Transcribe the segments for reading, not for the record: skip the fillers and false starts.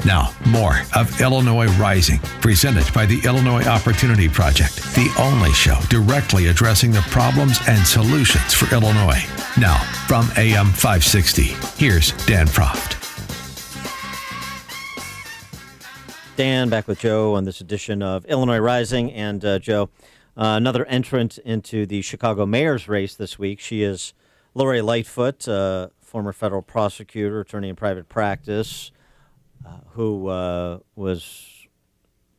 Now, more of Illinois Rising, presented by the Illinois Opportunity Project, the only show directly addressing the problems and solutions for Illinois. Now, from AM 560, here's Dan Proft. Dan, back with Joe on this edition of Illinois Rising. And Joe, another entrant into the Chicago mayor's race this week. She is Lori Lightfoot, former federal prosecutor, attorney in private practice, who was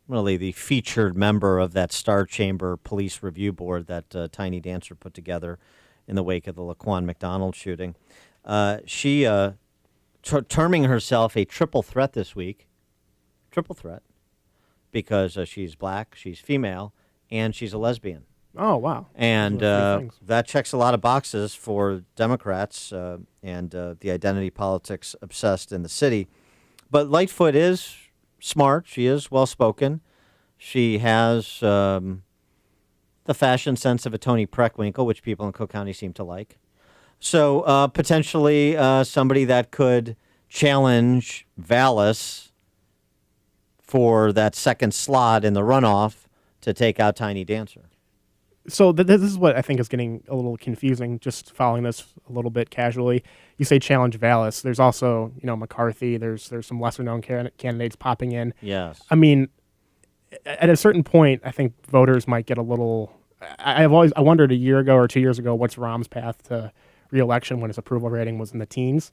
really the featured member of that Star Chamber Police Review Board that Tiny Dancer put together in the wake of the Laquan McDonald shooting. She terming herself a triple threat this week. Triple threat, because she's black, she's female, and she's a lesbian. Oh, wow. And that checks a lot of boxes for Democrats and the identity politics obsessed in the city. But Lightfoot is smart. She is well-spoken. She has the fashion sense of a Toni Preckwinkle, which people in Cook County seem to like. So potentially somebody that could challenge Vallis for that second slot in the runoff to take out Tiny Dancer. So this is what I think is getting a little confusing, just following this a little bit casually. You say challenge Vallis. There's also, McCarthy. There's some lesser-known candidates popping in. Yes. I mean, at a certain point, I think voters might get a little... I wondered a year ago or 2 years ago, what's Rahm's path to re-election when his approval rating was in the teens?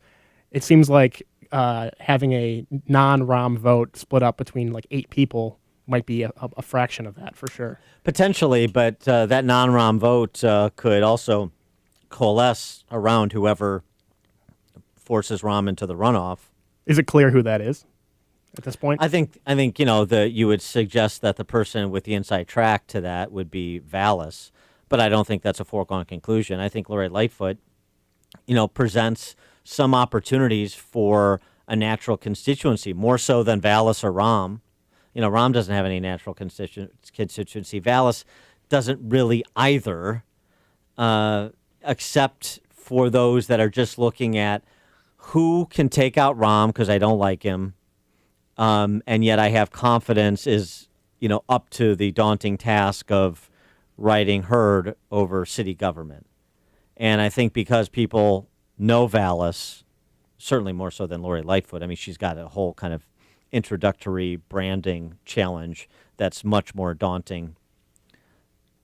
It seems like having a non-Rahm vote split up between like 8 people might be a fraction of that for sure. Potentially, but that non-Rahm vote could also coalesce around whoever forces Rahm into the runoff. Is it clear who that is at this point? I think you would suggest that the person with the inside track to that would be Vallis, but I don't think that's a foregone conclusion. I think Lori Lightfoot, presents some opportunities for a natural constituency, more so than Vallis or Rahm. Rahm doesn't have any natural constituency. Vallis doesn't really either, except for those that are just looking at who can take out Rahm because I don't like him, and yet I have confidence is, up to the daunting task of riding herd over city government. And I think because people know Vallis, certainly more so than Lori Lightfoot. I mean, she's got a whole kind of introductory branding challenge that's much more daunting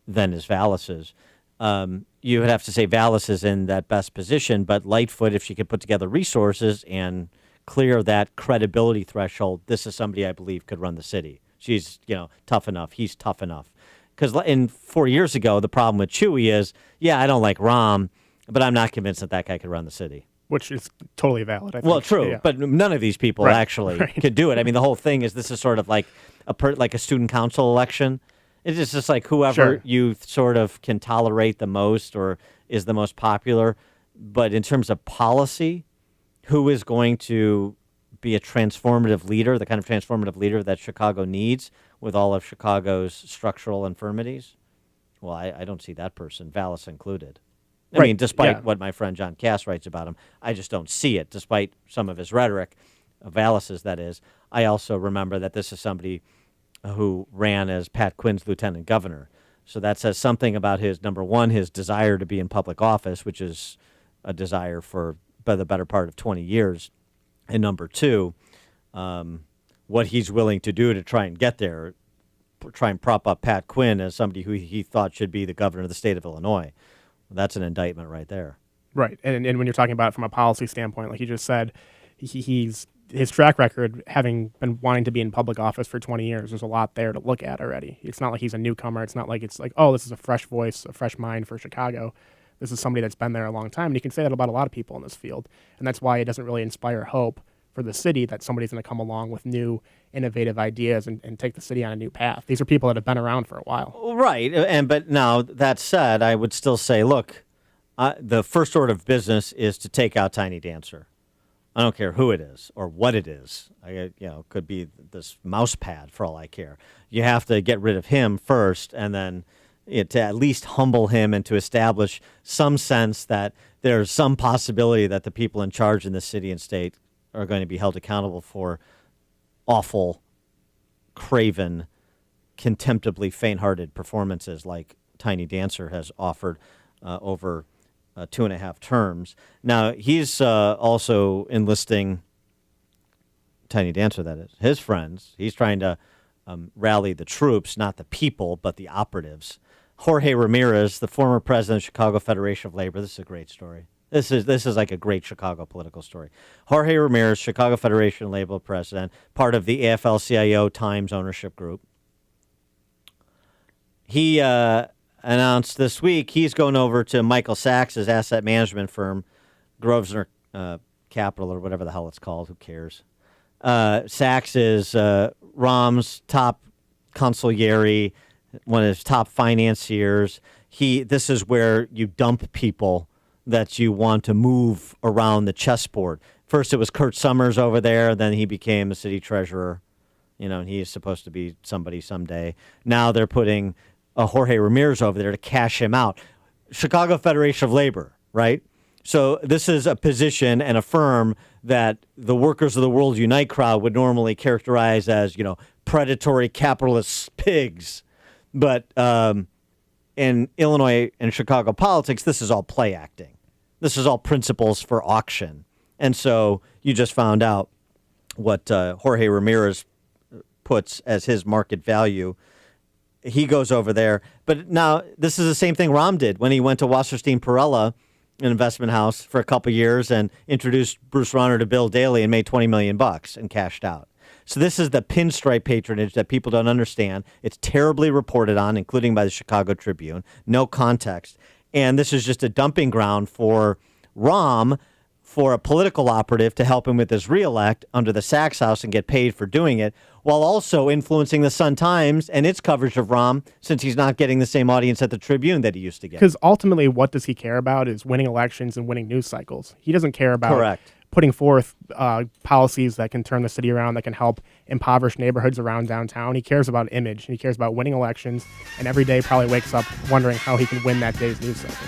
than is Vallis's. You would have to say Vallis is in that best position, but Lightfoot, if she could put together resources and clear that credibility threshold, this is somebody I believe could run the city. She's, tough enough. He's tough enough. Because 4 years ago, the problem with Chewy is, I don't like Rahm, but I'm not convinced that guy could run the city. Which is totally valid, I think. Well, true, yeah. But none of these people actually could do it. I mean, the whole thing is this is sort of like a student council election. It's just like whoever you sort of can tolerate the most or is the most popular. But in terms of policy, who is going to be a transformative leader, the kind of transformative leader that Chicago needs with all of Chicago's structural infirmities? Well, I don't see that person, Vallis included. I mean, despite what my friend John Cass writes about him, I just don't see it, despite some of his rhetoric, Vallis's that is. I also remember that this is somebody who ran as Pat Quinn's lieutenant governor. So that says something about his, number one, his desire to be in public office, which is a desire for the better part of 20 years. And number two, what he's willing to do to try and get there, try and prop up Pat Quinn as somebody who he thought should be the governor of the state of Illinois. That's an indictment right there. Right. And when you're talking about it from a policy standpoint, like you just said, his track record, having been wanting to be in public office for 20 years, there's a lot there to look at already. It's not like he's a newcomer. It's not like this is a fresh voice, a fresh mind for Chicago. This is somebody that's been there a long time. And you can say that about a lot of people in this field. And that's why it doesn't really inspire hope for the city that somebody's going to come along with new, innovative ideas and take the city on a new path. These are people that have been around for a while. Right. But now, that said, I would still say, look, the first order of business is to take out Tiny Dancer. I don't care who it is or what it is. It could be this mouse pad for all I care. You have to get rid of him first, and then to at least humble him and to establish some sense that there's some possibility that the people in charge in the city and state are going to be held accountable for awful, craven, contemptibly faint-hearted performances like Tiny Dancer has offered over 2.5 terms. Now, he's also enlisting Tiny Dancer, that is, his friends. He's trying to rally the troops, not the people, but the operatives. Jorge Ramirez, the former president of Chicago Federation of Labor. This is a great story. This is like a great Chicago political story. Jorge Ramirez, Chicago Federation of Labor president, part of the AFL-CIO Times ownership group. He announced this week he's going over to Michael Sachs' asset management firm, Grosvenor Capital, or whatever the hell it's called. Who cares? Sachs is Rahm's top consigliere, one of his top financiers. This is where you dump people that you want to move around the chessboard. First it was Kurt Summers over there, then he became the city treasurer, and he's supposed to be somebody someday. Now they're putting Jorge Ramirez over there to cash him out. Chicago Federation of Labor, right? So this is a position and a firm that the Workers of the World Unite crowd would normally characterize as, predatory capitalist pigs. But in Illinois and Chicago politics, this is all play acting. This is all principles for auction. And so you just found out what Jorge Ramirez puts as his market value. He goes over there. But now this is the same thing Rahm did when he went to Wasserstein Perella, an investment house, for a couple of years and introduced Bruce Rauner to Bill Daley and made $20 million and cashed out. So this is the pinstripe patronage that people don't understand. It's terribly reported on, including by the Chicago Tribune. No context. And this is just a dumping ground for Rahm, for a political operative to help him with his reelect under the Sachs House and get paid for doing it, while also influencing the Sun-Times and its coverage of Rahm, since he's not getting the same audience at the Tribune that he used to get. Because ultimately, what does he care about is winning elections and winning news cycles. He doesn't care about putting forth policies that can turn the city around, that can help impoverished neighborhoods around downtown. He cares about image, and he cares about winning elections, and every day probably wakes up wondering how he can win that day's news cycle.